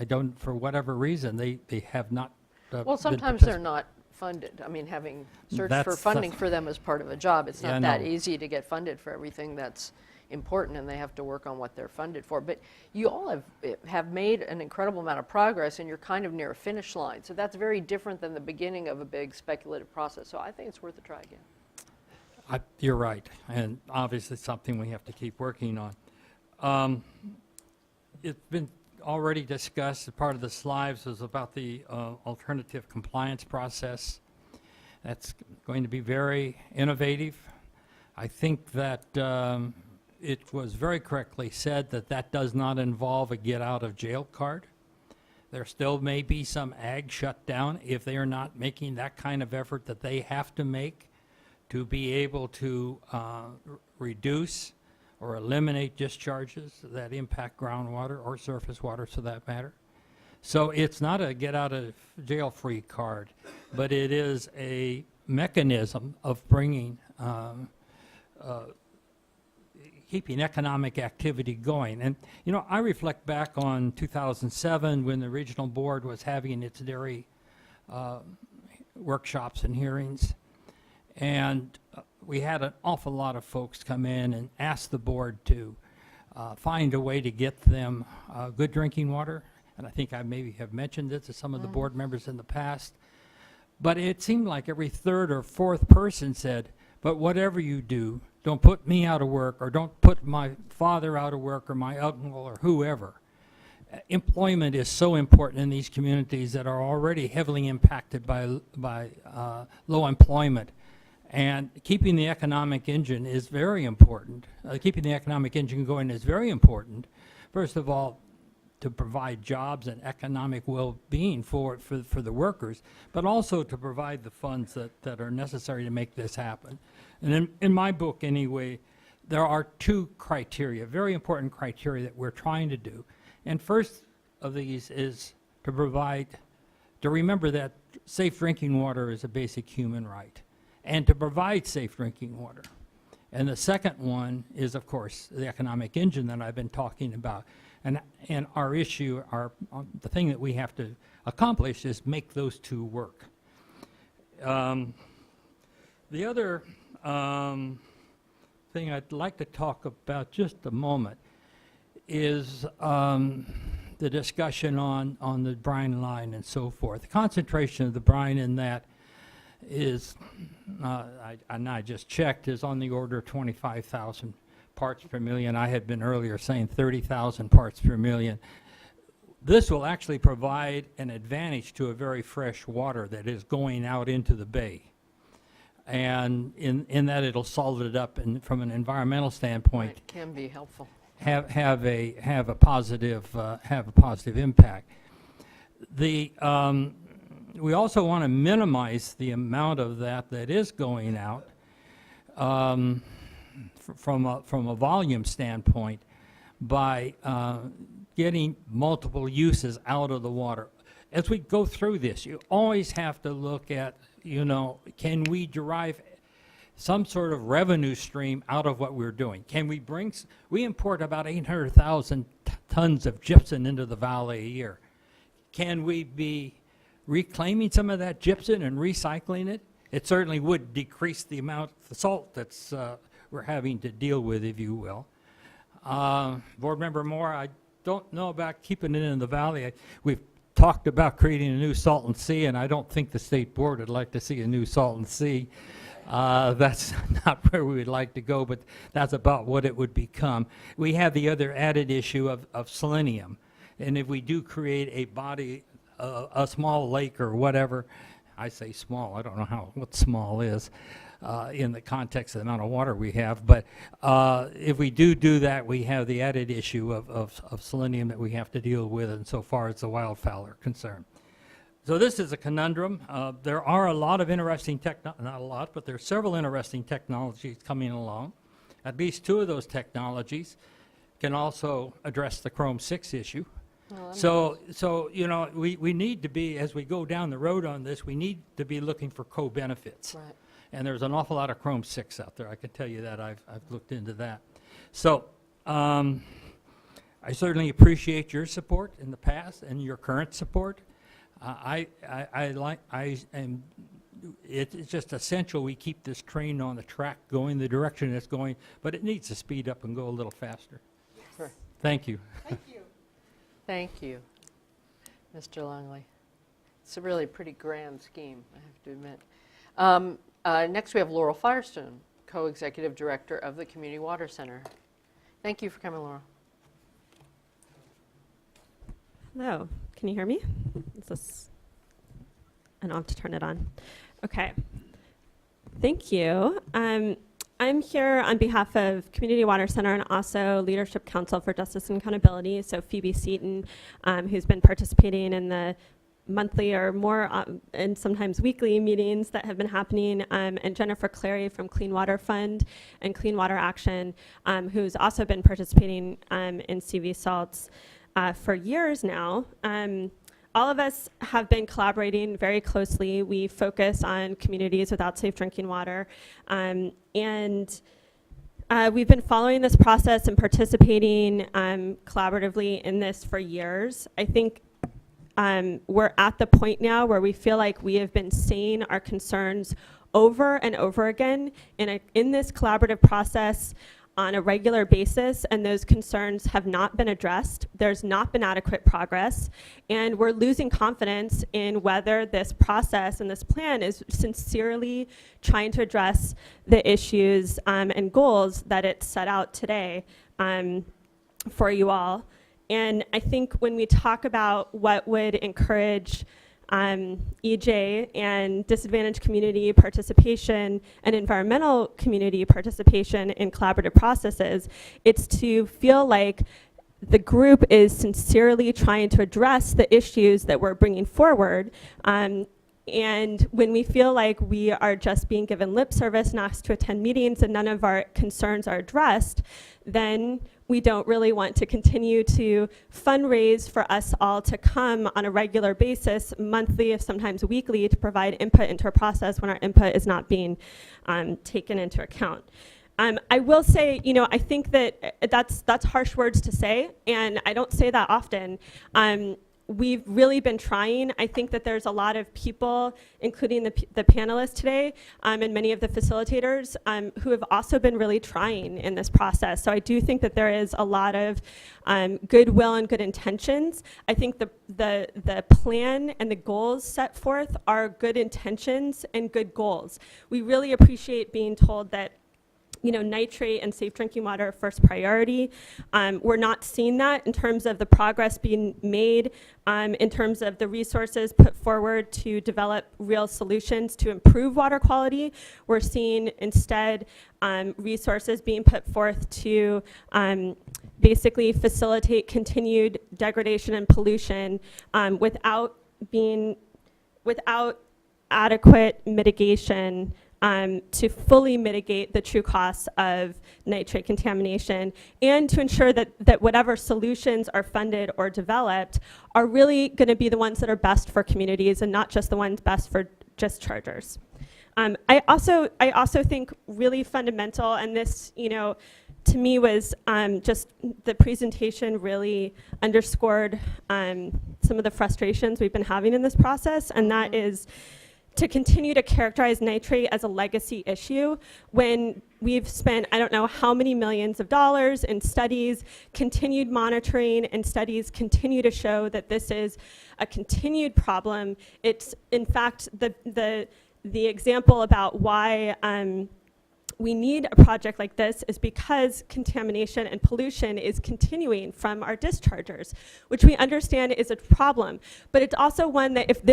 don't, for whatever reason, they have not Well, been sometimes they're not funded. I mean, having searched for That's- funding for them as part of a job, it's Yeah, not that no. easy to get funded for everything that's important, and they have to work on what they're funded for. But you all have made an incredible amount of progress, and you're kind of near a finish line. So that's very different than the beginning of a big speculative process. So I think it's worth a try again. You're right, and obviously something we have to keep working on. It's been already discussed, as part of the slides was about the alternative compliance process. That's going to be very innovative. I think that it was very correctly said that that does not involve a get-out-of-jail card. There still may be some ag shutdown if they are not making that kind of effort that they have to make to be able to reduce or eliminate discharges that impact groundwater or surface water, for that matter. So it's not a get-out-of-jail-free card, but it is a mechanism of bringing, keeping economic activity going. And, you know, I reflect back on 2007 when the regional board was having its dairy workshops and hearings. And we had an awful lot of folks come in and ask the board to find a way to get them good drinking water. And I think I maybe have mentioned it to some of the board members in the past. But it seemed like every third or fourth person said, but whatever you do, don't put me out of work, or don't put my father out of work, or my uncle, or whoever. Employment is so important in these communities that are already heavily impacted by low employment. And keeping the economic engine is very important. Keeping the economic engine going is very important. First of all, to provide jobs and economic well-being for the workers, but also to provide the funds that are necessary to make this happen. And in my book, anyway, there are two criteria, very important criteria that we're trying to do. And first of these is to remember that safe drinking water is a basic human right, and to provide safe drinking water. And the second one is, of course, the economic engine that I've been talking about. And our issue, the thing that we have to accomplish is make those two work. The other thing I'd like to talk about just a moment is the discussion on the brine line and so forth. The concentration of the brine in that is, I just checked, is on the order of 25,000 parts per million. I had been earlier saying 30,000 parts per million. This will actually provide an advantage to a very fresh water that is going out into the bay. And in that it'll solve it up, and from an environmental standpoint, It can be helpful. have a positive impact. We also want to minimize the amount of that is going out from a volume standpoint by getting multiple uses out of the water. As we go through this, you always have to look at, can we derive some sort of revenue stream out of what we're doing? Can we we import about 800,000 tons of gypsum into the valley a year. Can we be reclaiming some of that gypsum and recycling it? It certainly would decrease the amount of salt that's we're having to deal with, if you will. Board Member Moore, I don't know about keeping it in the valley. We've talked about creating a new Salton Sea, and I don't think the State Board would like to see a new Salton Sea. That's not where we would like to go, but that's about what it would become. We have the other added issue of selenium. And if we do create a body, a small lake or whatever, I say small, I don't know what small is in the context of the amount of water we have, but if we do that, we have the added issue of selenium that we have to deal with insofar as the wildfowl are concerned. So this is a conundrum. There are a lot of interesting not a lot, but there are several interesting technologies coming along. At least two of those technologies can also address the Chrome 6 issue. Well, So we need to be, as we go down the road on this, we need to be looking for co-benefits. right. And there's an awful lot of Chrome 6 out there. I can tell you that. I've looked into that. So I certainly appreciate your support in the past and your current support. It's just essential we keep this train on the track going the direction it's going, but it needs to speed up and go a little faster. Sure. Thank you. Thank you, Mr. Longley. It's a really pretty grand scheme, I have to admit. Next, we have Laurel Firestone, Co-Executive Director of the Community Water Center. Thank you for coming, Laurel. Hello, can you hear me? Is this, I don't have to turn it on. Okay, thank you. I'm here on behalf of Community Water Center and also Leadership Council for Justice and Accountability, so Phoebe Seaton, who's been participating in the monthly or more and sometimes weekly meetings that have been happening, and Jennifer Clary from Clean Water Fund and Clean Water Action, who's also been participating in CV salts for years now. All of us have been collaborating very closely. We focus on communities without safe drinking water. And we've been following this process and participating collaboratively in this for years. I think we're at the point now where we feel like we have been saying our concerns over and over again in this collaborative process on a regular basis, and those concerns have not been addressed. There's not been adequate progress, and we're losing confidence in whether this process and this plan is sincerely trying to address the issues and goals that it set out today for you all. And I think when we talk about what would encourage EJ and disadvantaged community participation and environmental community participation in collaborative processes, it's to feel like the group is sincerely trying to address the issues that we're bringing forward. And when we feel like we are just being given lip service and asked to attend meetings and none of our concerns are addressed, then we don't really want to continue to fundraise for us all to come on a regular basis, monthly, if sometimes weekly, to provide input into a process when our input is not being taken into account. I will say, you know, I think that that's harsh words to say, and I don't say that often. We've really been trying. I think that there's a lot of people, including the panelists today, and many of the facilitators, who have also been really trying in this process. So I do think that there is a lot of goodwill and good intentions. I think the plan and the goals set forth are good intentions and good goals. We really appreciate being told that, you know, nitrate and safe drinking water are first priority. We're not seeing that in terms of the progress being made, in terms of the resources put forward to develop real solutions to improve water quality. We're seeing instead resources being put forth to basically facilitate continued degradation and pollution without adequate mitigation to fully mitigate the true costs of nitrate contamination, and to ensure that whatever solutions are funded or developed are really going to be the ones that are best for communities and not just the ones best for dischargers. I also think really fundamental, and this, you know, to me was just the presentation really underscored some of the frustrations we've been having in this process, and that is to continue to characterize nitrate as a legacy issue when we've spent, I don't know how many millions of dollars in studies, continued monitoring, and studies continue to show that this is a continued problem. It's, in fact, the example about why we need a project like this is because contamination and pollution is continuing from our dischargers, which we understand is a problem. But it's also one that if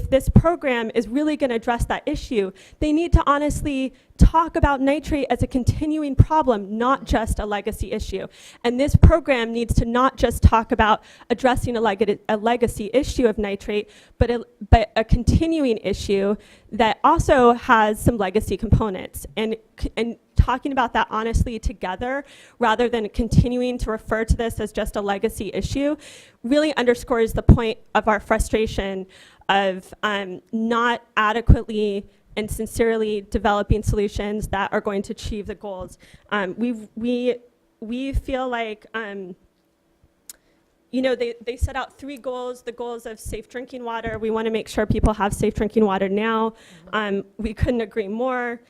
this program is really going to address that issue, they need to honestly talk about nitrate as a continuing problem, not just a legacy issue. And this program needs to not just talk about addressing a legacy issue of nitrate, but a continuing issue that also has some legacy components. And talking about that honestly together, rather than continuing to refer to this as just a legacy issue, really underscores the point of our frustration of not adequately and sincerely developing solutions that are going to achieve the goals. We feel like, you know, they set out 3 goals, the goals of safe drinking water. We want to make sure people have safe drinking water now. We couldn't agree more.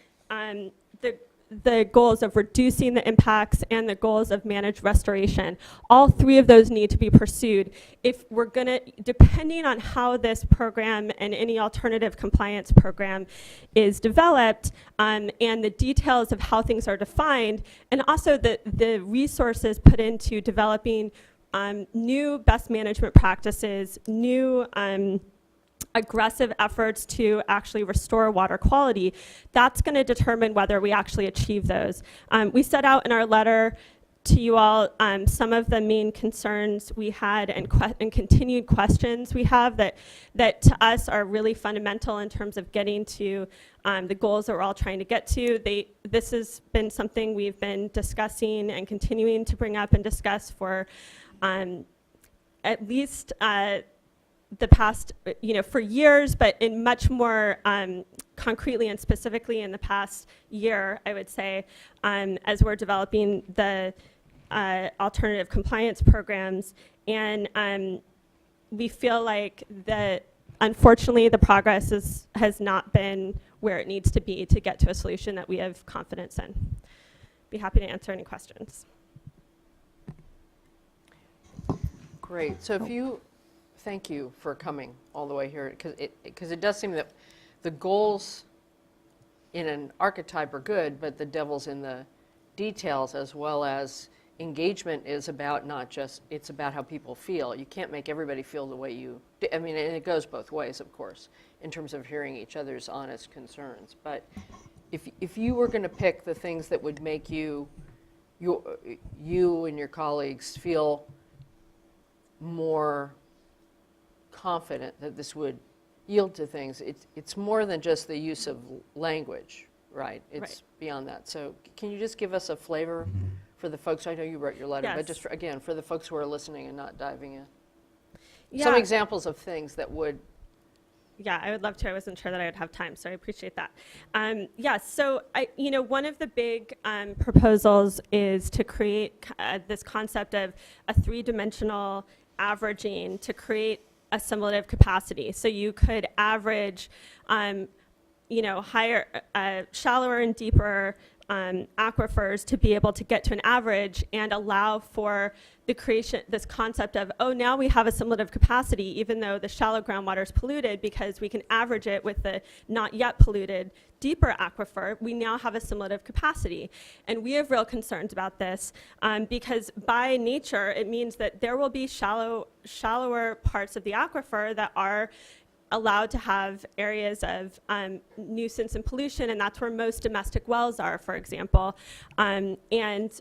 The goals of reducing the impacts and the goals of managed restoration. All 3 of those need to be pursued. If we're gonna, depending on how this program and any alternative compliance program is developed, and the details of how things are defined, and also the resources put into developing new best management practices, new aggressive efforts to actually restore water quality, that's going to determine whether we actually achieve those. We set out in our letter to you all some of the main concerns we had and continued questions we have that to us are really fundamental in terms of getting to the goals that we're all trying to get to. This has been something we've been discussing and continuing to bring up and discuss for at least the past, you know, for years, but in much more concretely and specifically in the past year, I would say, as we're developing the alternative compliance programs. And we feel like that, unfortunately, the progress has not been where it needs to be to get to a solution that we have confidence in. be happy to answer any questions. Great. So if you, thank you for coming all the way here, because it does seem that the goals in an archetype are good, but the devil's in the details, as well as engagement is about not just, it's about how people feel. You can't make everybody feel the way you, I mean, and it goes both ways, of course, in terms of hearing each other's honest concerns. But if you were going to pick the things that would make you and your colleagues feel more confident that this would yield to things, it's more than just the use of language, right? It's Right. beyond that. So can you just give us a flavor for the folks? I know you wrote your letter, but Yes. just again, for the folks who are listening and not diving in. Yeah. Some examples of things that would, Yeah, I would love to. I wasn't sure that I would have time, so I appreciate that. Yeah, so one of the big proposals is to create this concept of a three-dimensional averaging to create assimilative capacity. So you could average, higher, shallower and deeper aquifers to be able to get to an average and allow for the creation, this concept of, oh, now we have assimilative capacity, even though the shallow groundwater is polluted, because we can average it with the not yet polluted deeper aquifer, we now have assimilative capacity. And we have real concerns about this because by nature, it means that there will be shallower parts of the aquifer that are allowed to have areas of nuisance and pollution, and that's where most domestic wells are, for example. And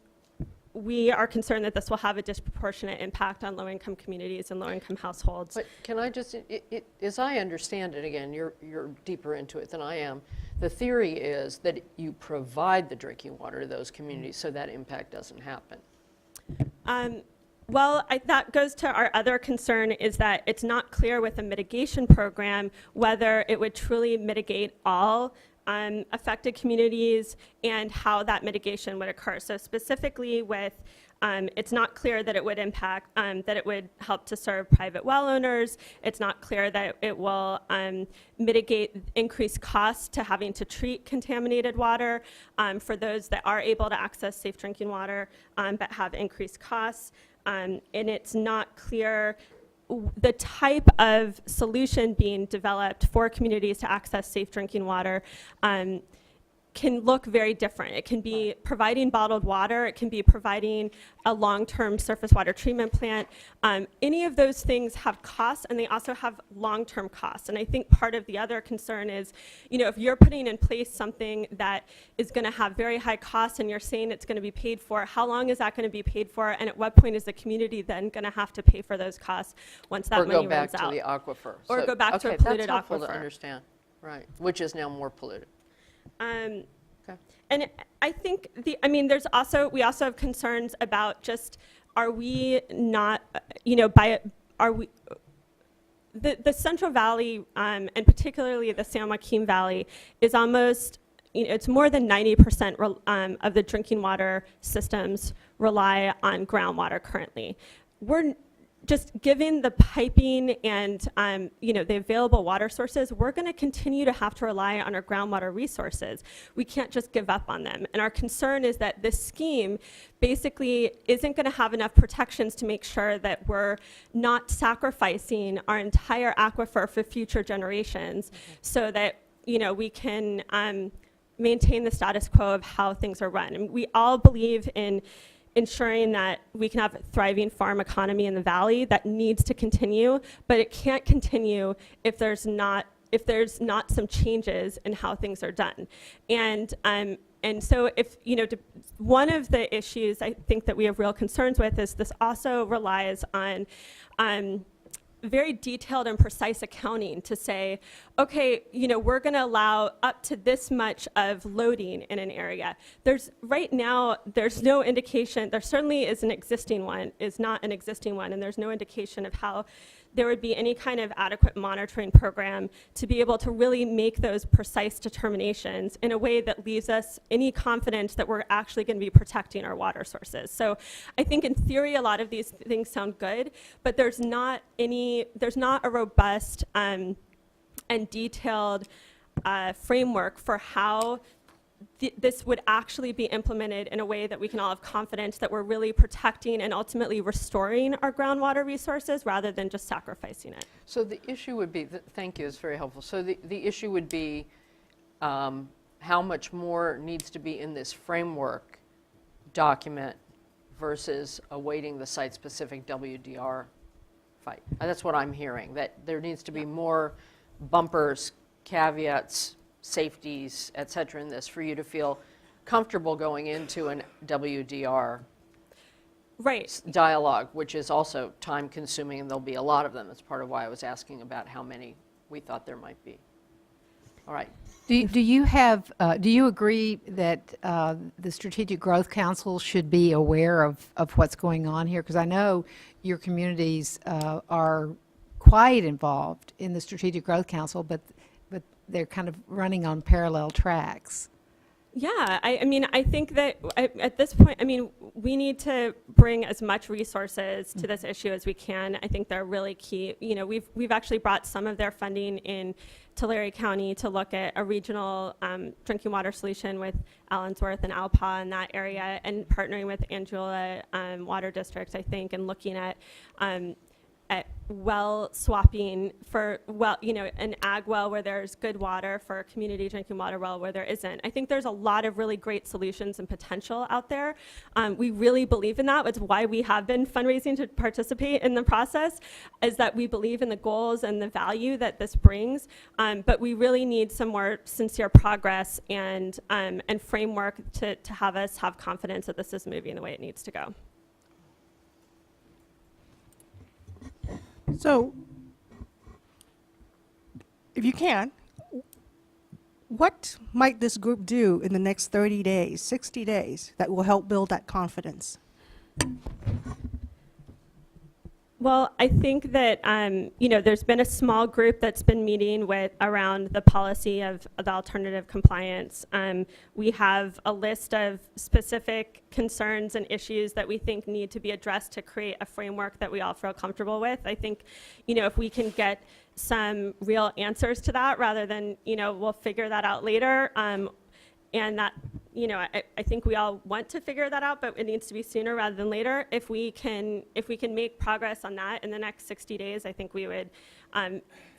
we are concerned that this will have a disproportionate impact on low-income communities and low-income households. but can I just, as I understand it, again, you're deeper into it than I am, the theory is that you provide the drinking water to those communities so that impact doesn't happen. Well, that goes to our other concern, is that it's not clear with a mitigation program whether it would truly mitigate all affected communities and how that mitigation would occur. So specifically with, it's not clear that it would impact, that it would help to serve private well owners. It's not clear that it will mitigate increased costs to having to treat contaminated water for those that are able to access safe drinking water but have increased costs. And it's not clear the type of solution being developed for communities to access safe drinking water can look very different. It can be providing bottled water. It can be providing a long-term surface water treatment plant. Any of those things have costs, and they also have long-term costs. And I think part of the other concern is, if you're putting in place something that is going to have very high costs and you're saying it's going to be paid for, how long is that going to be paid for? And at what point is the community then going to have to pay for those costs once that money runs out? Or go back to the aquifer. Or go back to a okay, polluted that's helpful aquifer. to understand, right, which is now more polluted. Okay. And I think we also have concerns about just, are we not, the Central Valley, and particularly the San Joaquin Valley, is almost, it's more than 90% of the drinking water systems rely on groundwater currently. We're just given the piping and the available water sources, we're going to continue to have to rely on our groundwater resources. We can't just give up on them. And our concern is that this scheme basically isn't going to have enough protections to make sure that we're not sacrificing our entire aquifer for future generations, so that we can maintain the status quo of how things are run. And we all believe in ensuring that we can have a thriving farm economy in the valley. That needs to continue, but it can't continue if there's not some changes in how things are done. And so one of the issues I think that we have real concerns with is this also relies on very detailed and precise accounting to say, okay, we're going to allow up to this much of loading in an area. Right now, there's no indication, there certainly is not an existing one, and there's no indication of how there would be any kind of adequate monitoring program to be able to really make those precise determinations in a way that leaves us any confidence that we're actually going to be protecting our water sources. So I think in theory, a lot of these things sound good, but there's not a robust and detailed framework for how this would actually be implemented in a way that we can all have confidence that we're really protecting and ultimately restoring our groundwater resources rather than just sacrificing it. So the issue would be, thank you, it's very helpful. So the issue would be how much more needs to be in this framework document versus awaiting the site-specific WDR fight. That's what I'm hearing, that there needs to be more bumpers, caveats, safeties, et cetera, in this for you to feel comfortable going into an WDR Right. dialogue, which is also time-consuming, and there'll be a lot of them. That's part of why I was asking about how many we thought there might be. All right. Do you have, do you agree that the Strategic Growth Council should be aware of what's going on here? Because I know your communities are quite involved in the Strategic Growth Council, but they're kind of running on parallel tracks. Yeah, I mean, I think that at this point, I mean, we need to bring as much resources to this issue as we can. I think they're really key. You know, we've actually brought some of their funding in Tulare County to look at a regional drinking water solution with Allensworth and Alpa in that area, and partnering with Angela Water District, I think, and looking at well swapping for, well, you know, an ag well where there's good water for a community drinking water well where there isn't. I think there's a lot of really great solutions and potential out there. We really believe in that. That's why we have been fundraising to participate in the process, is that we believe in the goals and the value that this brings. But we really need some more sincere progress and framework to have us have confidence that this is moving the way it needs to go. So, if you can, what might this group do in the next 30 days, 60 days that will help build that confidence? Well, I think that, you know, there's been a small group that's been meeting with around the policy of the alternative compliance. We have a list of specific concerns and issues that we think need to be addressed to create a framework that we all feel comfortable with. I think, you know, if we can get some real answers to that rather than, you know, we'll figure that out later, and that, you know, I think we all want to figure that out, but it needs to be sooner rather than later. If we can make progress on that in the next 60 days, I think we would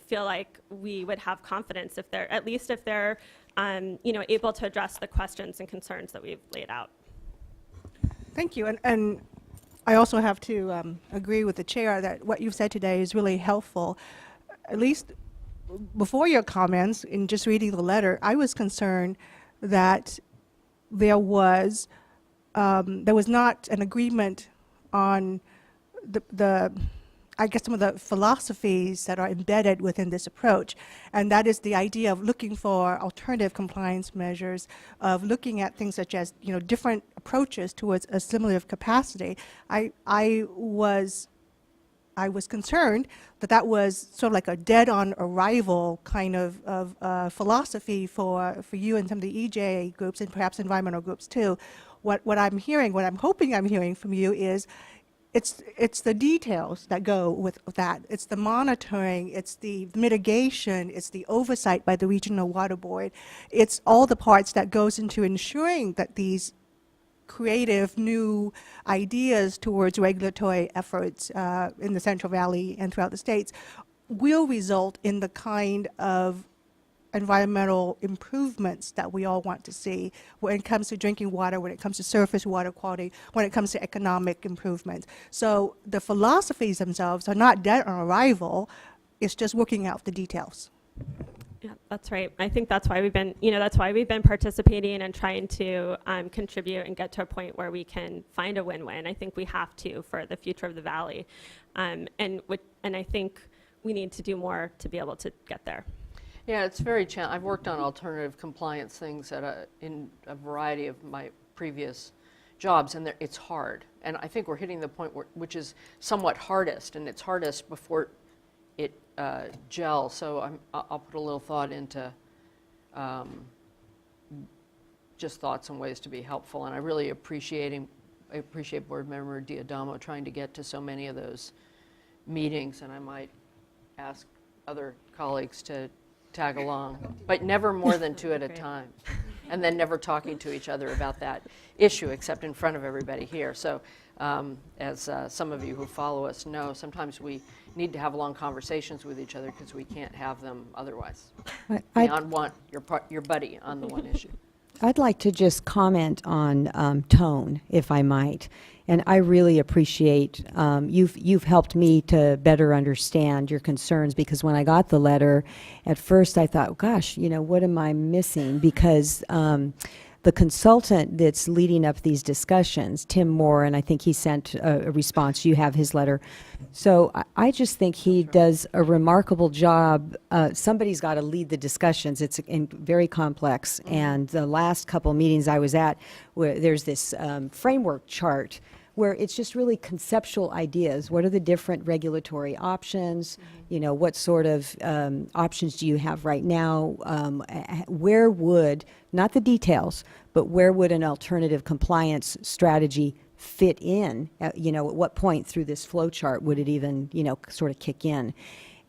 feel like we would have confidence if they're, at least if they're, you know, able to address the questions and concerns that we've laid out. Thank you. And I also have to agree with the chair that what you've said today is really helpful. At least before your comments, in just reading the letter, I was concerned that there was not an agreement on the I guess some of the philosophies that are embedded within this approach, and that is the idea of looking for alternative compliance measures, of looking at things such as, you know, different approaches towards assimilative capacity. I was concerned that that was sort of like a dead-on arrival kind of philosophy for you and some of the EJ groups and perhaps environmental groups too. What I'm hearing, what I'm hoping I'm hearing from you is it's the details that go with that. It's the monitoring, it's the mitigation, it's the oversight by the Regional Water Board. It's all the parts that goes into ensuring that these creative new ideas towards regulatory efforts in the Central Valley and throughout the states will result in the kind of environmental improvements that we all want to see when it comes to drinking water, when it comes to surface water quality, when it comes to economic improvements. So the philosophies themselves are not dead on arrival, it's just working out the details. Yeah, that's right. I think that's why we've been, you know, that's why we've been participating and trying to contribute and get to a point where we can find a win-win. I think we have to for the future of the Valley. And I think we need to do more to be able to get there. Yeah, it's very challenging. I've worked on alternative compliance things in a variety of my previous jobs, and it's hard. And I think we're hitting the point which is somewhat hardest, and it's hardest before it gels. So I'll put a little thought into just thoughts and ways to be helpful. And I really appreciate Board Member Diadamo trying to get to so many of those meetings, and I might ask other colleagues to tag along, but never more than 2 at a time. and then never talking to each other about that issue except in front of everybody here. So as some of you who follow us know, sometimes we need to have long conversations with each other because we can't have them otherwise. Beyond your buddy on the one issue. I'd like to just comment on tone, if I might. And I really appreciate, you've helped me to better understand your concerns, because when I got the letter, at first I thought, gosh, what am I missing? Because the consultant that's leading up these discussions, Tim Moore, and I think he sent a response. You have his letter. So I just think he does a remarkable job. Somebody's got to lead the discussions. It's very complex. And the last couple meetings I was at, where there's this framework chart where it's just really conceptual ideas. What are the different regulatory options? What sort of options do you have right now? Where would, not the details, but where would an alternative compliance strategy fit in? At what point through this flow chart would it even, sort of kick in?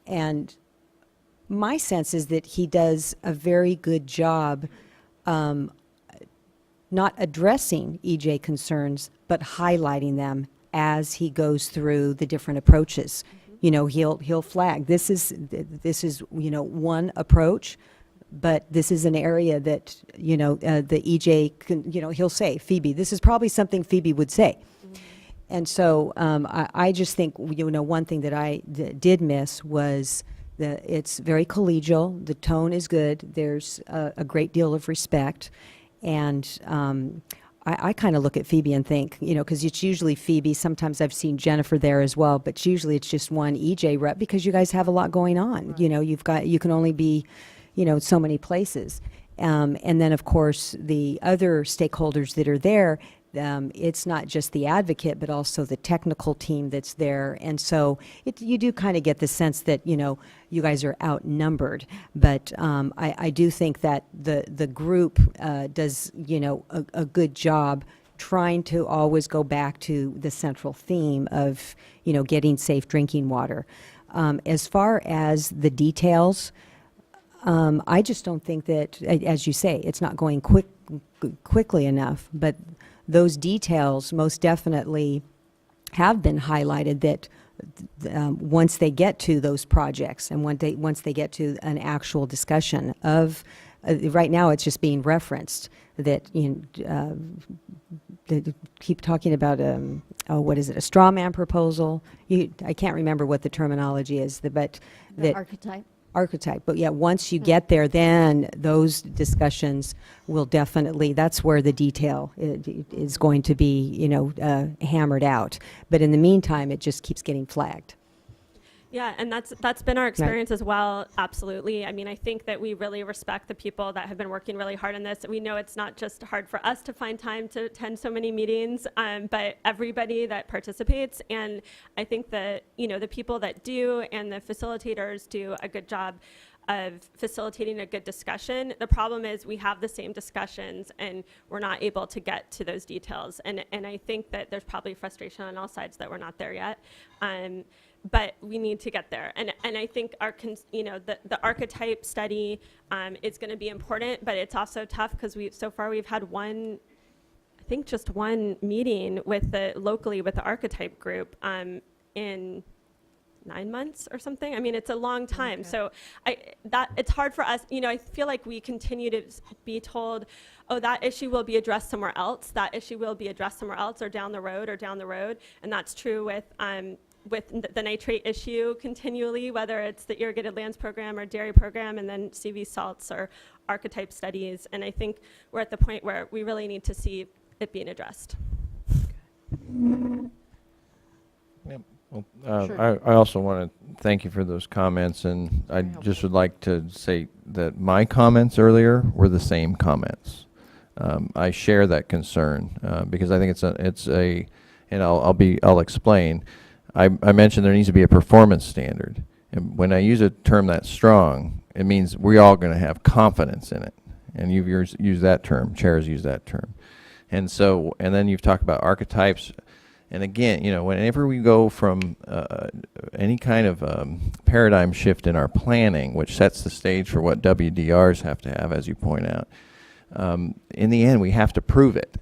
And my sense is that he does a very good job not addressing EJ concerns, but highlighting them as he goes through the different approaches. He'll flag, this is one approach, but this is an area that, the EJ can, he'll say, Phoebe, this is probably something Phoebe would say. And so I just think, one thing that I did miss was it's very collegial, the tone is good, there's a great deal of respect. And I kind of look at Phoebe and think, because it's usually Phoebe. Sometimes I've seen Jennifer there as well, but usually it's just one EJ rep because you guys have a lot going on. Right. You can only be, so many places. And then, of course, the other stakeholders that are there, it's not just the advocate, but also the technical team that's there. And so you do kind of get the sense that, you guys are outnumbered. But I do think that the group does, a good job trying to always go back to the central theme of, getting safe drinking water. As far as the details, I just don't think that, as you say, it's not going quickly enough. But those details most definitely have been highlighted, that once they get to those projects and once they get to an actual discussion of, right now it's just being referenced, that they keep talking about, what is it, a straw man proposal? I can't remember what the terminology is, but that archetype. But yeah, once you get there, then those discussions will definitely, that's where the detail is going to be, hammered out. But in the meantime, it just keeps getting flagged. Yeah, and that's been our experience as well, absolutely. I mean, I think that we really respect the people that have been working really hard on this. We know it's not just hard for us to find time to attend so many meetings, but everybody that participates. And I think that, the people that do and the facilitators do a good job of facilitating a good discussion. The problem is we have the same discussions and we're not able to get to those details. And I think that there's probably frustration on all sides that we're not there yet. But we need to get there. And I think the archetype study is going to be important, but it's also tough because so far we've had just one meeting locally with the archetype group in 9 months or something. I mean, it's a long time. Okay. So it's hard for us, I feel like we continue to be told, oh, that issue will be addressed somewhere else. That issue will be addressed somewhere else or down the road. And that's true with the nitrate issue continually, whether it's the irrigated lands program or dairy program, and then CV salts or archetype studies. And I think we're at the point where we really need to see it being addressed. Yep. Well, Sure. I also want to thank you for those comments, and I just would like to say that my comments earlier were the same comments. I share that concern because I think and I'll explain. I mentioned there needs to be a performance standard, and when I use a term that strong, it means we're all going to have confidence in it. And you've used that term, chairs use that term, and then you've talked about archetypes. And again, whenever we go from any kind of paradigm shift in our planning, which sets the stage for what WDRs have to have, as you point out, in the end, we have to prove it.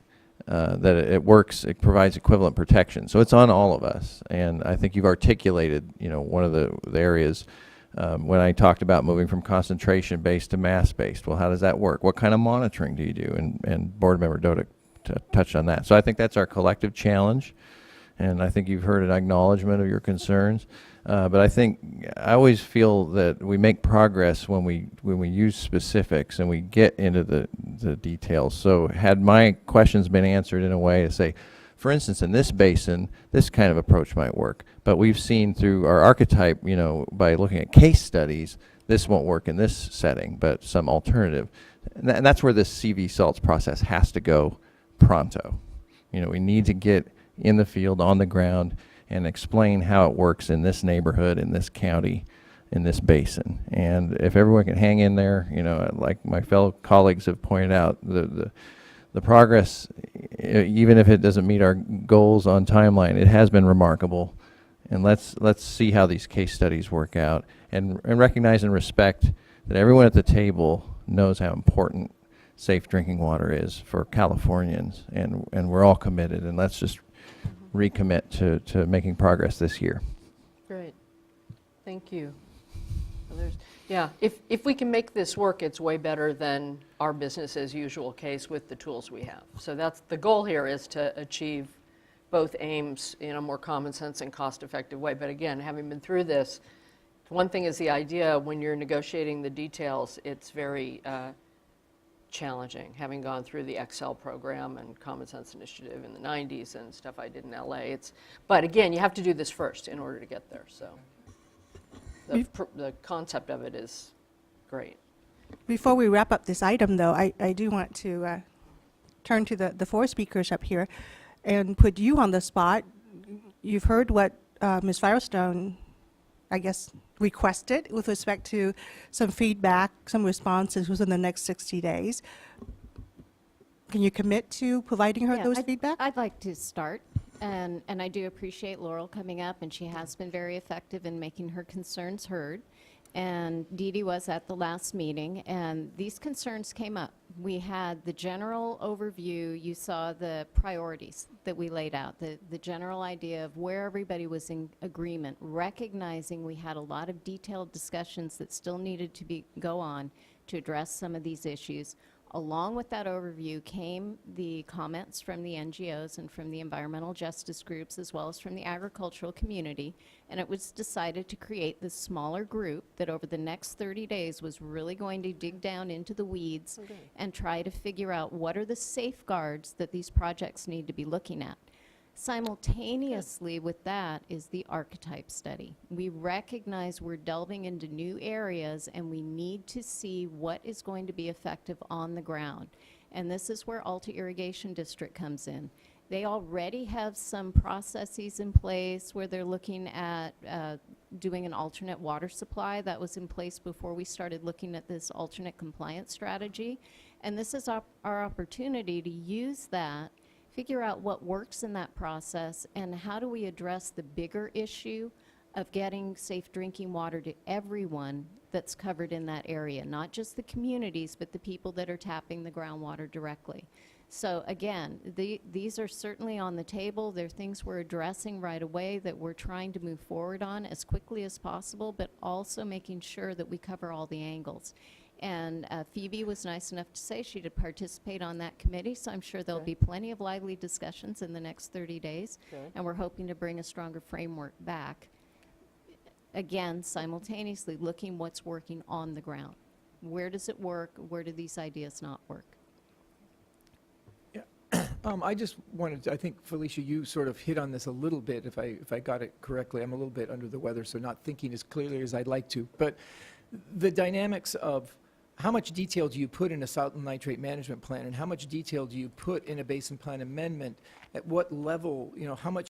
That it works, it provides equivalent protection. So it's on all of us. And I think you've articulated, one of the areas when I talked about moving from concentration-based to mass-based. Well, how does that work? What kind of monitoring do you do? And Board Member Dodick touched on that. So I think that's our collective challenge. And I think you've heard an acknowledgement of your concerns. But I always feel that we make progress when we use specifics and we get into the details. So had my questions been answered in a way to say, for instance, in this basin, this kind of approach might work. But we've seen through our archetype, by looking at case studies, this won't work in this setting, but some alternative. And that's where this CV salts process has to go pronto. We need to get in the field, on the ground, and explain how it works in this neighborhood, in this county, in this basin. And if everyone can hang in there, like my fellow colleagues have pointed out, the progress, even if it doesn't meet our goals on timeline, it has been remarkable. And let's see how these case studies work out, and recognize and respect that everyone at the table knows how important safe drinking water is for Californians, and we're all committed. And let's just recommit to making progress this year. Great. Thank you. Yeah, if we can make this work, it's way better than our business as usual case with the tools we have. So that's the goal here, is to achieve both aims in a more common sense and cost-effective way. But again, having been through this, one thing is the idea. When you're negotiating the details, it's very challenging, having gone through the Excel program and Common Sense Initiative in the 90s and stuff I did in LA. But again, you have to do this first in order to get there. So the concept of it is great. Before we wrap up this item, though, I do want to turn to the four speakers up here and put you on the spot. You've heard what Ms. Firestone, I guess, requested with respect to some feedback, some responses within the next 60 days. Can you commit to providing her those feedback? I'd like to start, and I do appreciate Laurel coming up, and she has been very effective in making her concerns heard. And Dee Dee was at the last meeting, and these concerns came up. We had the general overview. You saw the priorities that we laid out, the general idea of where everybody was in agreement, recognizing we had a lot of detailed discussions that still needed to go on to address some of these issues. Along with that overview came the comments from the NGOs and from the environmental justice groups, as well as from the agricultural community, and it was decided to create this smaller group that over the next 30 days was really going to dig down into the weeds and try to figure out what are the safeguards that these projects need to be looking at. Simultaneously with that is the archetype study. We recognize we're delving into new areas, and we need to see what is going to be effective on the ground. And this is where Alta Irrigation District comes in. They already have some processes in place where they're looking at doing an alternate water supply. That was in place before we started looking at this alternate compliance strategy. And this is our opportunity to use that, figure out what works in that process, and how do we address the bigger issue of getting safe drinking water to everyone that's covered in that area, not just the communities, but the people that are tapping the groundwater directly. So again, these are certainly on the table. They're things we're addressing right away that we're trying to move forward on as quickly as possible, but also making sure that we cover all the angles. And Phoebe was nice enough to say she'd participate on that committee, so I'm sure there'll be plenty of lively discussions in the next 30 days. And we're hoping to bring a stronger framework back. Again, simultaneously looking what's working on the ground. Where does it work? Where do these ideas not work? I just wanted to, I think, Felicia, you sort of hit on this a little bit, if I got it correctly. I'm a little bit under the weather, so not thinking as clearly as I'd like to. But the dynamics of how much detail do you put in a salt and nitrate management plan, and how much detail do you put in a basin plan amendment? At what level, how much